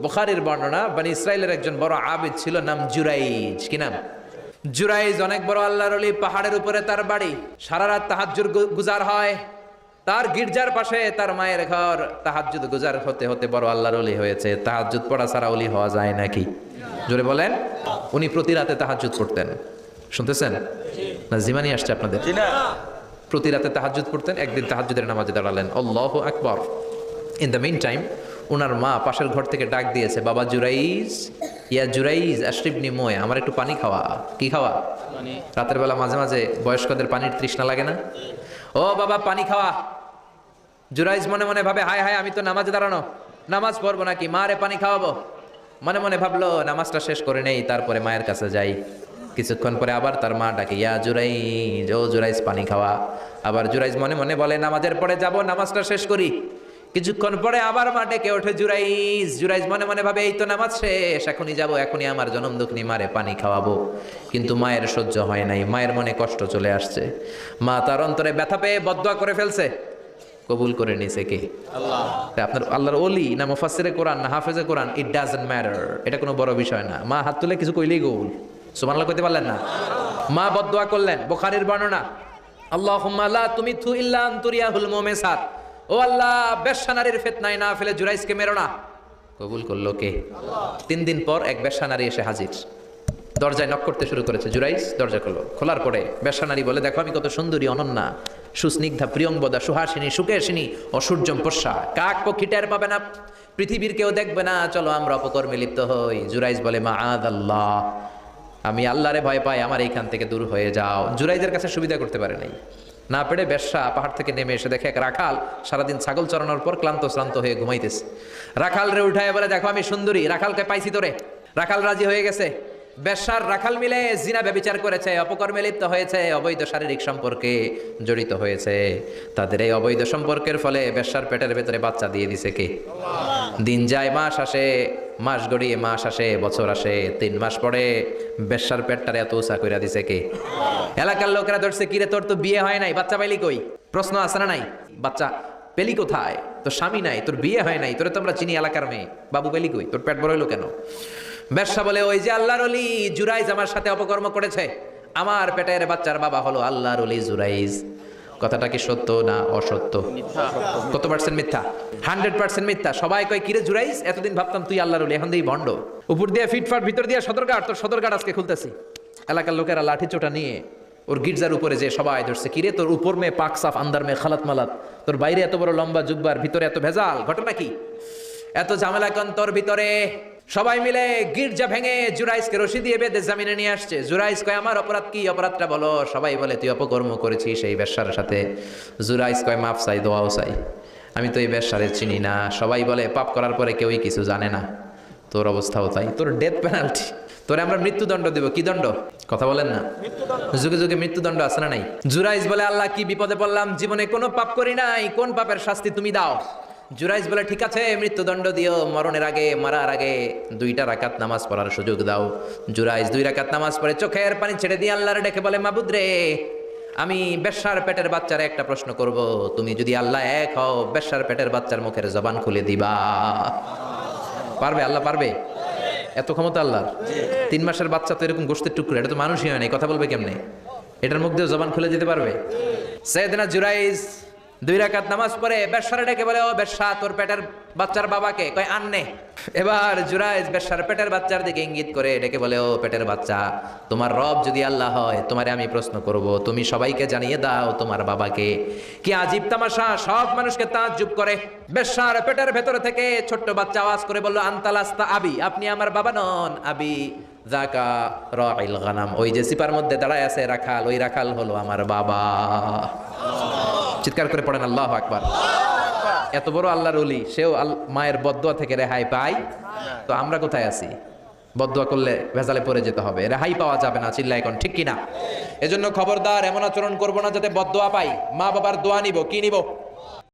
বুখারীর বর্ণনা, বনি ইসরাইলের একজন বড় আবিদ ছিল, নাম জুরাইজ। কি নাম? জুরাইজ অনেক বড় আল্লাহর ওলি, পাহাড়ের উপরে তার বাড়ি। সারা রাত তাহাজ্জুদ গুজার হয়। তার গির্জার পাশে তার মায়ের ঘর। তাহাজ্জুদ গুজার হতে হতে বড় আল্লাহর ওলি হয়েছে। তাহাজ্জুদ পড়া ছাড়া ওলি হওয়া যায় নাকি? জোরে বলেন। উনি প্রতি রাতে তাহাজ্জুদ পড়তেন। শুনতেছেন না? জিমানি আসছে আপনাদের? প্রতি রাতে তাহাজ্জুদ পড়তেন। একদিন তাহাজ্জুদের নামাজে দাঁড়ালেন, আল্লাহু আকবার। ইন দ্য মিন টাইম ওনার মা পাশের ঘর থেকে ডাক দিয়েছে, বাবা জুরাইজ, ইয়া জুরাইজ আশরিবনি মোয়, আমার একটু পানি খাওয়া। কি খাওয়া? রাতের বেলা মাঝে মাঝে বয়স্কদের পানির তৃষ্ণা লাগে না? ও বাবা পানি খাওয়া। জুরাইজ মনে মনে ভাবে, হায় হায়, আমি তো নামাজে দাঁড়ানো, নামাজ পড়বো নাকি, মা রে পানি খাওয়াবো। মনে মনে ভাবলো নামাজটা শেষ করে নেই, তারপরে মায়ের কাছে যাই। কিছুক্ষণ পরে আবার তার মা ডাকে, ইয়া জুরাইজ, ও জুরাইজ পানি খাওয়া। আবার জুরাইজ মনে মনে বলে, নামাজের পরে যাব, নামাজটা শেষ করি। কিছুক্ষণ পরে আবার মা ডেকে ওঠে জুরাইজ। জুরাইজ মনে মনে ভাবে, এই তো নামাজ শেষ, এখনই যাব, এখনই আমার জনম দুঃখিনী মারে পানি খাওয়াবো। কিন্তু মায়ের সহ্য হয় নাই, মায়ের মনে কষ্ট চলে আসছে। মা তার অন্তরে ব্যথা পেয়ে বদদোয়া করে ফেলছে। কবুল করে নিছে কে? আল্লাহ। আপনার আল্লাহর ওলি না মুফাসসিরে কোরআন না হাফেজে কোরআন, ইট ডাজন্ট ম্যাটার, এটা কোনো বড় বিষয় না। মা হাত তুলে কিছু কইলেই কবুল। সুবহানাল্লাহ কইতে পারলেন না? মা বদদোয়া করলেন। বুখারীর বর্ণনা, আল্লাহুম্মা লা তুমিতহু ইল্লা আন তুরিয়াহুল মুমিসাত, ও আল্লাহ, বেশ্যা নারীর ফিতনায় না ফেলে জুরাইজকে মেরো না। কবুল করলো কে? আল্লাহ। 3 দিন পর এক বেশ্যা নারী এসে হাজির। দরজায় নক করতে শুরু করেছে। জুরাইজ দরজা খুললো। খোলার পরে বেশ্যা নারী বলে, দেখো আমি কত সুন্দরী, অনন্যা, সুস্নিগ্ধা, প্রিয়ংবদা, সুহাসিনী, সুকেশিনী, অসূর্যম পোষ্যা, কাক পক্ষী টের পাবে না, পৃথিবীর কেউ দেখবে না, চলো আমরা অপকর্মে লিপ্ত হই। জুরাইজ বলে, মাআদাল্লাহ, আমি আল্লাহরে ভয় পাই, আমার এইখান থেকে দূর হয়ে যাও। জুরাইজের কাছে সুবিধা করতে পারে নাই। না পেরে বেশ্যা পাহাড় থেকে নেমে এসে দেখে এক রাখাল সারাদিন ছাগল চড়ানোর পর ক্লান্ত শ্রান্ত হয়ে ঘুমাইতেছে। রাখাল রে উঠায় বলে, দেখো আমি সুন্দরী, রাখালকে পাইছি তোরে। রাখাল রাজি হয়ে গেছে। বেশ্যার রাখাল মিলে জিনা ব্যভিচার করেছে, অপকর্মে লিপ্ত হয়েছে, অবৈধ শারীরিক সম্পর্কে জড়িত হয়েছে। তাদের এই অবৈধ সম্পর্কের ফলে বেশ্যার পেটের ভেতরে বাচ্চা দিয়ে দিছে কে? দিন যায়, মাস আসে, মাস গড়িয়ে মাস আসে, বছর আসে, 3 মাস পরে বেশ্যার পেটটারে এত উঁচা কইরা দিছে কে? এলাকার লোকেরা ধরছে, কিরে তোর তো বিয়ে হয় নাই, বাচ্চা পাইলি কই? প্রশ্ন আছে না নাই? বাচ্চা পেলি কোথায়? তোর স্বামী নাই, তোর বিয়ে হয় নাই, তোরে তো আমরা চিনি এলাকার মেয়ে, বাবু পেলি কই? তোর পেট বড় হইলো কেন? বেশ্যা বলে, ওই যে আল্লাহর ওলি জুরাইজ আমার সাথে অপকর্ম করেছে, আমার পেটের বাচ্চার বাবা হলো আল্লাহর ওলি জুরাইজ। কথাটা কি সত্য না অসত্য? কত পার্সেন্ট মিথ্যা? 100% মিথ্যা। সবাই কয়, কিরে জুরাইজ, এতদিন ভাবতাম তুই আল্লাহর ওলি, এখন দিই ভণ্ড। উপর দিয়ে ফিটফাট, ভিতর দিয়ে সদরঘাট, তোর সদরঘাট আজকে খুলতেছি। এলাকার লোকেরা লাঠি চোটা নিয়ে ওর গির্জার উপরে যে সবাই ধরছে, কিরে তোর উপর মে পাক সাফ, আন্দার মে খালাত মালাত, তোর বাইরে এত বড় লম্বা জুব্বার, ভিতরে এত ভেজাল, ঘটনা কি? এত ঝামেলা কেন তোর ভিতরে? সবাই মিলে গির্জা ভেঙে জুরাইজকে রশি দিয়ে বেঁধে জামিনে নিয়ে আসছে। জুরাইজ কয়, আমার অপরাধ কি? অপরাধটা বলো। সবাই বলে, তুই অপকর্ম করেছিস এই বেশ্যার সাথে। জুরাইজ কয়, মাফ চাই, দোয়াও চাই, আমি তো এই বেশ্যারে চিনি না। সবাই বলে, পাপ করার পরে কেউই কিছু জানে না, তোর অবস্থাও তাই, তোর ডেথ পেনাল্টি, তোরে আমরা মৃত্যুদণ্ড দেব। কি দণ্ড? কথা বলেন না? যুগে যুগে মৃত্যুদণ্ড আছে না নাই? জুরাইজ বলে, আল্লাহ কি বিপদে পড়লাম, জীবনে কোনো পাপ করি নাই, কোন পাপের শাস্তি তুমি দাও? জুরাইজ বলে, ঠিক আছে, মৃত্যুদণ্ড দিও, মরণের আগে, মারার আগে 2 রাকাত নামাজ পড়ার সুযোগ দাও। জুরাইজ 2 রাকাত নামাজ পড়ে চোখের পানি ছেড়ে দিয়ে আল্লাহরে ডেকে বলে, মাবুদ রে, আমি বেশ্যার পেটের বাচ্চার একটা প্রশ্ন করব, তুমি যদি আল্লাহ এক হও, বেশ্যার পেটের বাচ্চার মুখের জবান খুলে দিবা। পারবে? আল্লাহ পারবে? এত ক্ষমতা আল্লাহর। 3 মাসের বাচ্চা তো এরকম গোশতের টুকরো, এটা তো মানুষই হয় নাই, কথা বলবে কেমনে? এটার মুখ দিয়ে জবান খুলে দিতে পারবে? সাইয়েদনা জুরাইজ 2 রাকাত নামাজ পড়ে বেশ্যারে ডেকে বলে, ও বেশ্যা, তোর পেটের বাচ্চার বাবাকে? কয়, আননে। এবার জুরাইজ বেশ্যার পেটের বাচ্চার দিকে ইঙ্গিত করে ডেকে বলে, ও পেটের বাচ্চা, তোমার রব যদি আল্লাহ হয়, তোমারে আমি প্রশ্ন করব, তুমি সবাইকে জানিয়ে দাও তোমার বাবাকে। কি আজীব তামাশা, সব মানুষকে তাজ্জুব করে। বেশ্যার পেটের ভেতর থেকে ছোট্ট বাচ্চা আওয়াজ করে বলল, আনতালাস্তা আবি, আপনি আমার বাবা নন। আবি যাকা রাইল গানাম, ওই যে সিপার মধ্যে দাঁড়ায় আছে রাখাল, ওই রাখাল হলো আমার বাবা। চিৎকার করে পড়েন আল্লাহু আকবার। এত বড় আল্লাহর ওলি, সেও মায়ের বদদোয়া থেকে রেহাই পায়। তো আমরা কোথায় আছি? বদদোয়া করলে ভেজালে পড়ে যেতে হবে, রেহাই পাওয়া যাবে না। চিল্লা এখন ঠিক কিনা? এজন্য খবরদার, এমন আচরণ করবো না যাতে বদদোয়া পাই। মা বাবার দোয়া নিব। কি নিব?